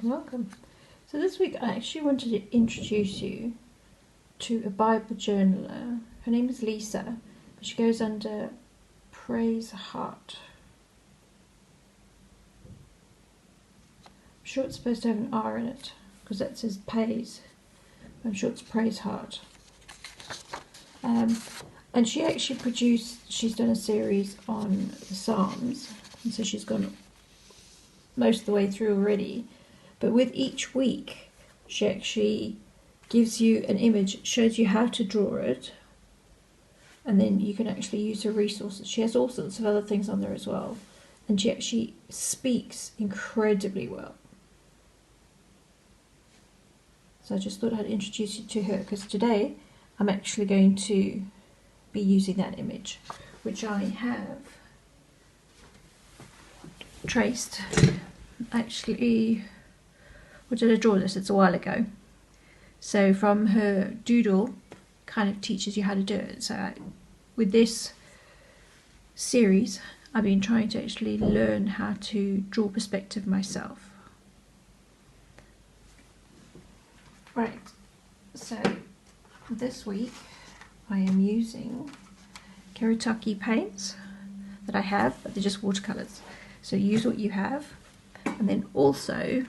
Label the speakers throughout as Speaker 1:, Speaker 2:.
Speaker 1: and welcome. So this week I actually wanted to introduce you to a Bible journaler. Her name is Lisa, but she goes under Praise Heart. I'm sure it's supposed to have an R in it because that says Pays. I'm sure it's Praise Heart. And she actually she's done a series on the Psalms, and so she's gone most of the way through already. But with each week, she actually gives you an image, shows you how to draw it, and then you can actually use her resources. She has all sorts of other things on there as well, and she actually speaks incredibly well. So I just thought I'd introduce you to her, because today I'm actually going to be using that image, which I have traced. Actually, what did I draw this? It's a while ago. So from her doodle, kind of teaches you how to do it. So with this series, I've been trying to actually learn how to draw perspective myself. Right, so this week I am using Karitake paints that I have, but they're just watercolours. So use what you have, and then also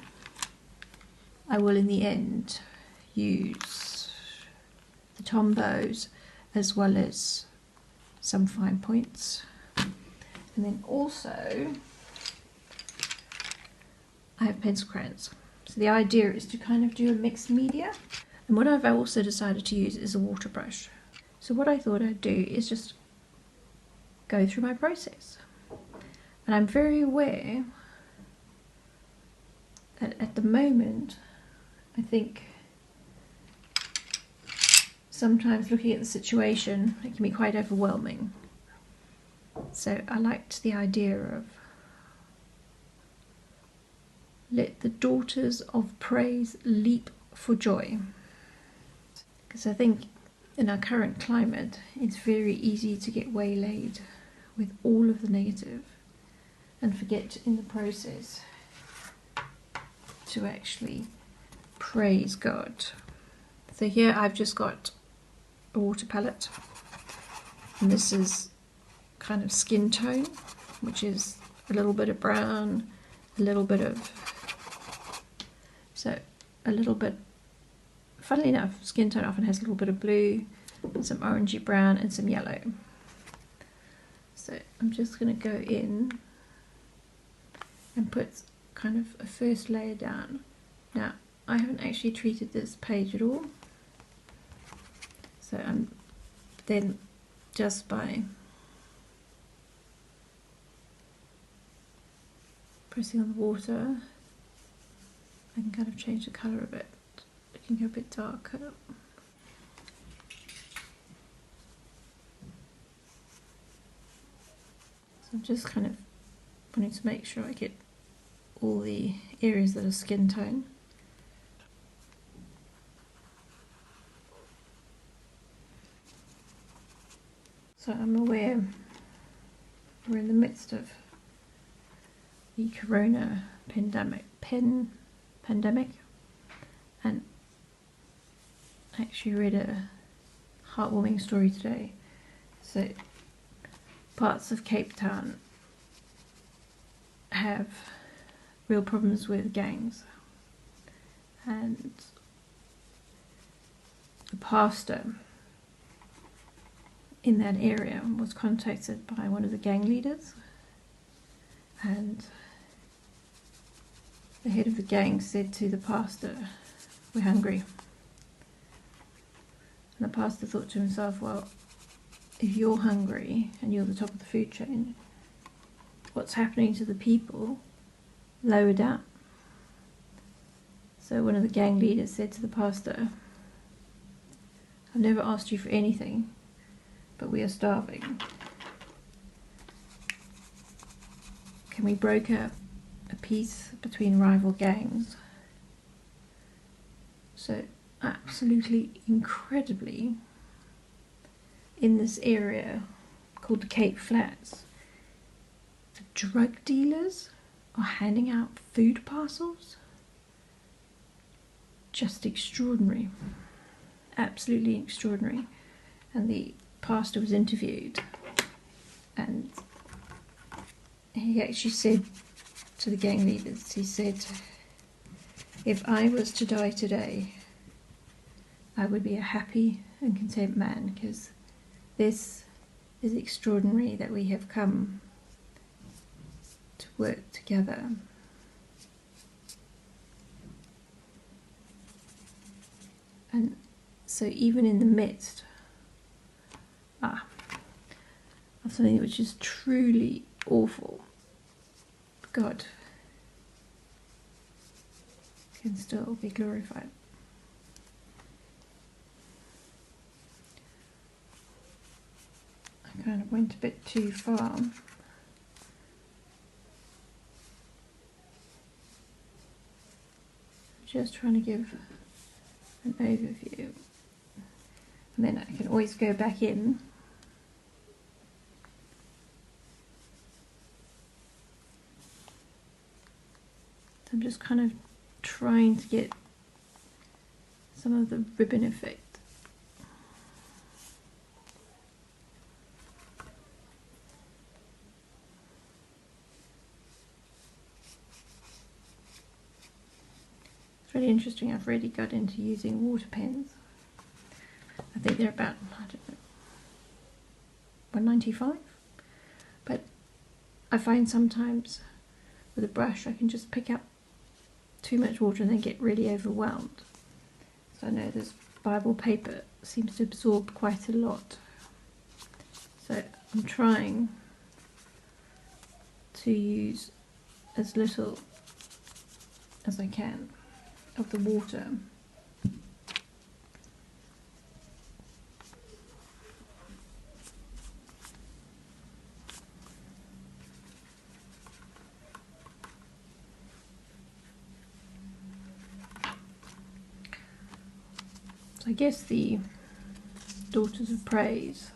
Speaker 1: I will in the end use the Tombows as well as some fine points. And then also I have pencil crayons. So the idea is to kind of do a mixed media. And what I've also decided to use is a water brush. So what I thought I'd do is just go through my process. And I'm very aware that at the moment, I think sometimes looking at the situation, it can be quite overwhelming. So I liked the idea of let the daughters of praise leap for joy. Because I think in our current climate, it's very easy to get waylaid with all of the negative and forget in the process to actually praise God. So here I've just got a water palette, and this is kind of skin tone, which is a little bit of brown, a little bit of, funnily enough, skin tone often has a little bit of blue, some orangey brown and some yellow. So I'm just going to go in and put kind of a first layer down. Now I haven't actually treated this page at all, so I'm then just by pressing on the water I can kind of change the colour a bit. It can go a bit darker. So I'm just kind of wanting to make sure I get all the areas that are skin tone. So I'm aware we're in the midst of the corona pandemic, and I actually read a heartwarming story today. So parts of Cape Town have real problems with gangs, and the pastor in that area was contacted by one of the gang leaders, and the head of the gang said to the pastor, "We're hungry." And the pastor thought to himself, well, if you're hungry and you're the top of the food chain, what's happening to the people lower down? So one of the gang leaders said to the pastor, "I've never asked you for anything, but we are starving. Can we broker a peace between rival gangs?" So absolutely incredibly, in this area called the Cape Flats, the drug dealers are handing out food parcels just extraordinary, absolutely extraordinary. And the pastor was interviewed, and he actually said to the gang leaders, he said, if I was to die today, I would be a happy and content man, because this is extraordinary that we have come to work together. And so even in the midst of something which is truly awful, God can still be glorified. I kind of went a bit too far. Just trying to give an overview, and then I can always go back in so I'm just kind of trying to get some of the ribbon effect. It's really interesting. I've really got into using water pens. I think they're about, I don't know, $1.95, but I find sometimes with a brush I can just pick up too much water and then get really overwhelmed. So I know this Bible paper seems to absorb quite a lot, so I'm trying to use as little as I can of the water. So I guess the Daughters of Praise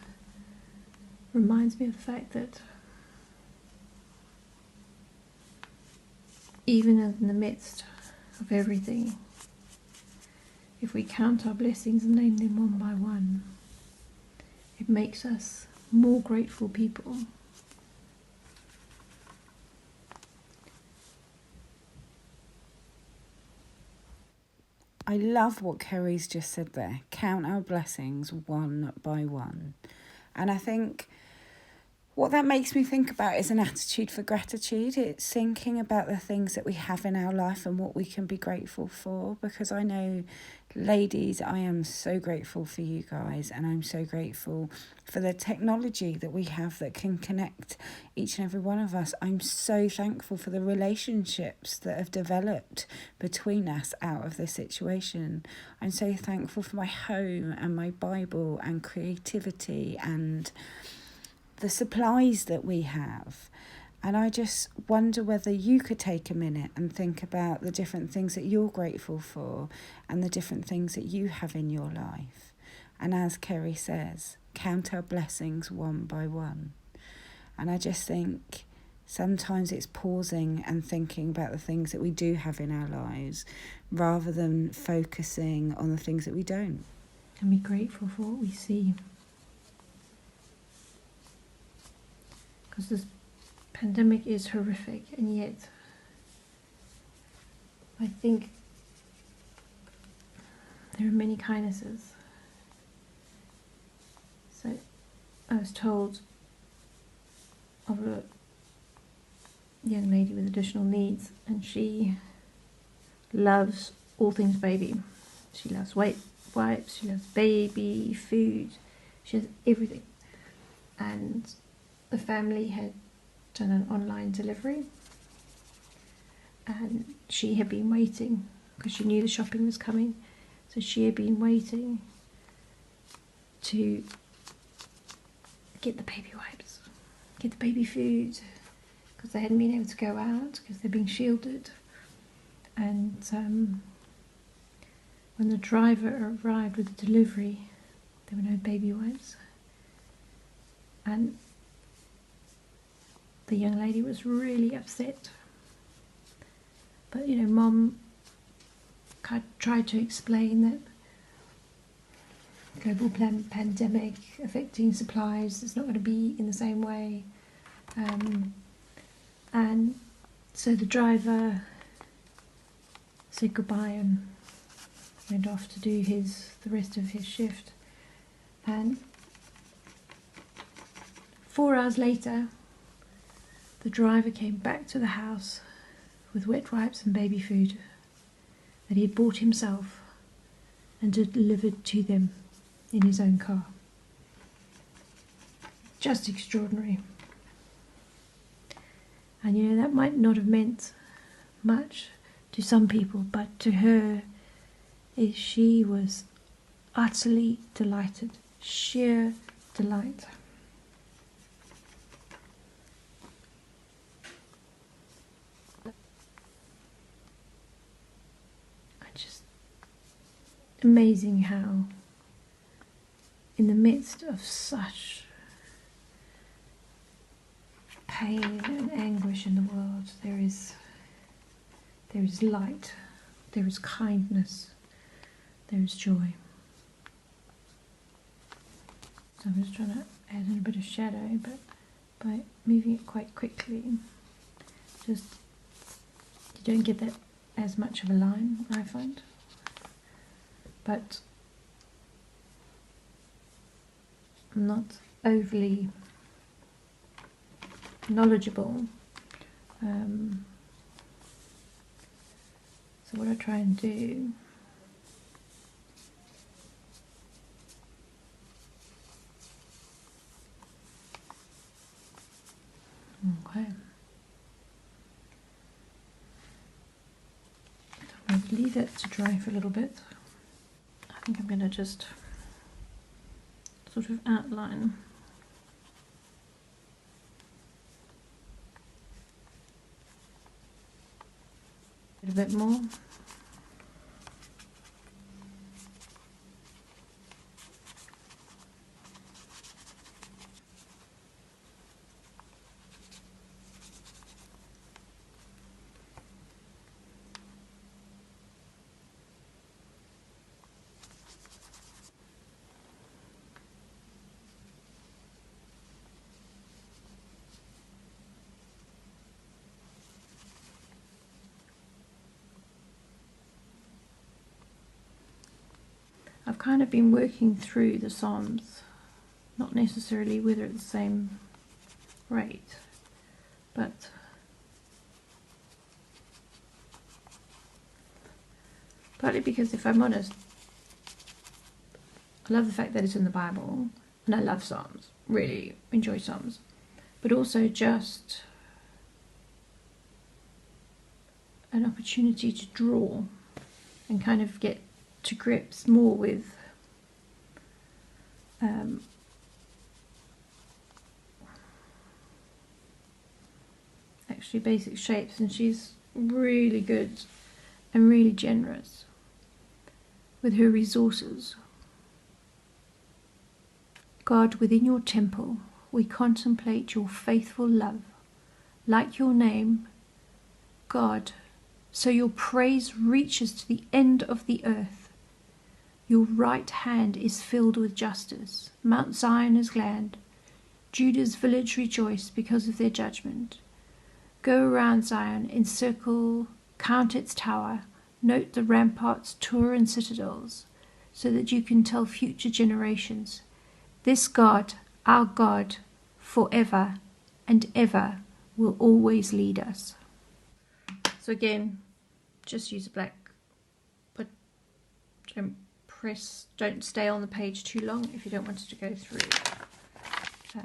Speaker 1: reminds me of the fact that even in the midst of everything, if we count our blessings and name them one by one, it makes us more grateful people.
Speaker 2: I love what Kerry's just said there. Count our blessings one by one. And I think what that makes me think about is an attitude for gratitude. It's thinking about the things that we have in our life and what we can be grateful for. Because I know, ladies, I am so grateful for you guys, and I'm so grateful for the technology that we have that can connect each and every one of us. I'm so thankful for the relationships that have developed between us out of this situation. I'm so thankful for my home and my Bible and creativity and the supplies that we have. And I just wonder whether you could take a minute and think about the different things that you're grateful for and the different things that you have in your life. And as Kerry says, count our blessings one by one. And I just think sometimes it's pausing and thinking about the things that we do have in our lives rather than focusing on the things that we don't.
Speaker 1: And be grateful for what we see. Because this pandemic is horrific, and yet I think there are many kindnesses. So I was told of a young lady with additional needs, and she loves all things baby. She loves wipes, she loves baby food, she has everything. And the family had done an online delivery, and she had been waiting because she knew the shopping was coming, so she had been waiting to get the baby wipes, get the baby food, because they hadn't been able to go out because they're being shielded. And when the driver arrived with the delivery, there were no baby wipes, and the young lady was really upset. But Mom tried to explain that global pandemic affecting supplies is not going to be in the same way. And so the driver said goodbye and went off to do the rest of his shift. And 4 hours later, the driver came back to the house with wet wipes and baby food that he had bought himself and delivered to them in his own car. Just extraordinary. And you know, that might not have meant much to some people, but to her, she was utterly delighted. Sheer delight. Just amazing how in the midst of such pain and anguish in the world, there is light, there is kindness, there is joy. So I'm just trying to add in a bit of shadow, but by moving it quite quickly, just you don't get that as much of a line, I find. But I'm not overly knowledgeable. So what I try and do okay. I'm going to leave it to dry for a little bit. I think I'm going to just sort of outline a bit more. I've kind of been working through the Psalms, not necessarily whether at the same rate, but partly because, if I'm honest, I love the fact that it's in the Bible, and I love Psalms, really enjoy Psalms, but also just an opportunity to draw and kind of get to grips more with actually basic shapes, and she's really good and really generous with her resources. God, within your temple we contemplate your faithful love, like your name, God, so your praise reaches to the end of the earth. Your right hand is filled with justice. Mount Zion is glad. Judah's village rejoice because of their judgment. Go around Zion, encircle, count its tower, note the ramparts, tower and citadels, so that you can tell future generations, this God, our God, forever and ever will always lead us. So again, just use a black, but don't stay on the page too long if you don't want it to go through. Okay.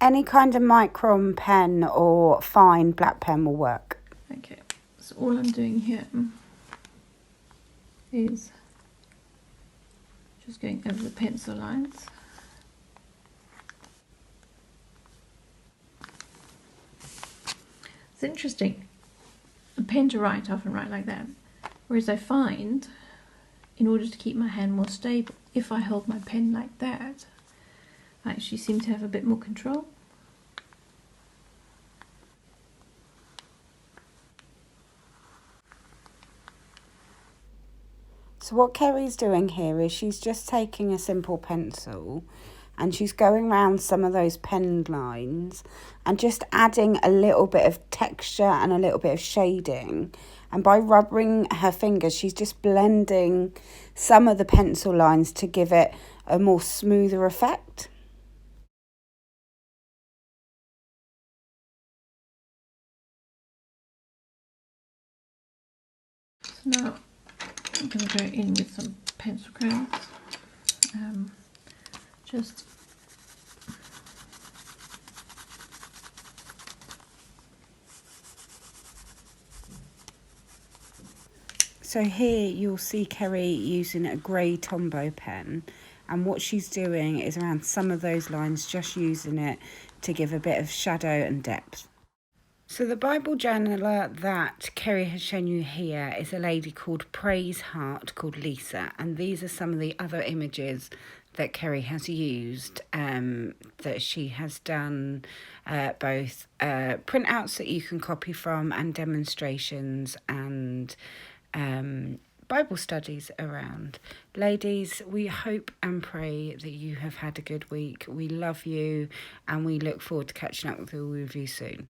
Speaker 2: Any kind of micron pen or fine black pen will work.
Speaker 1: Okay, so all I'm doing here is just going over the pencil lines. It's interesting. A pen to write, I often write like that. Whereas I find in order to keep my hand more stable. If I hold my pen like that, I actually seem to have a bit more control.
Speaker 2: So what Kerry's doing here is she's just taking a simple pencil and she's going around some of those pen lines and just adding a little bit of texture and a little bit of shading. And by rubbing her fingers, she's just blending some of the pencil lines to give it a more smoother effect.
Speaker 1: So now I'm going to go in with some pencil crayons. Just
Speaker 2: So here you'll see Kerry using a grey Tombow pen, and what she's doing is around some of those lines, just using it to give a bit of shadow and depth. So the Bible journaler that Kerry has shown you here is a lady called Praise Heart, called Lisa, and these are some of the other images that Kerry has used, that she has done both printouts that you can copy from and demonstrations and Bible studies around. Ladies, we hope and pray that you have had a good week. We love you and we look forward to catching up with all of you soon.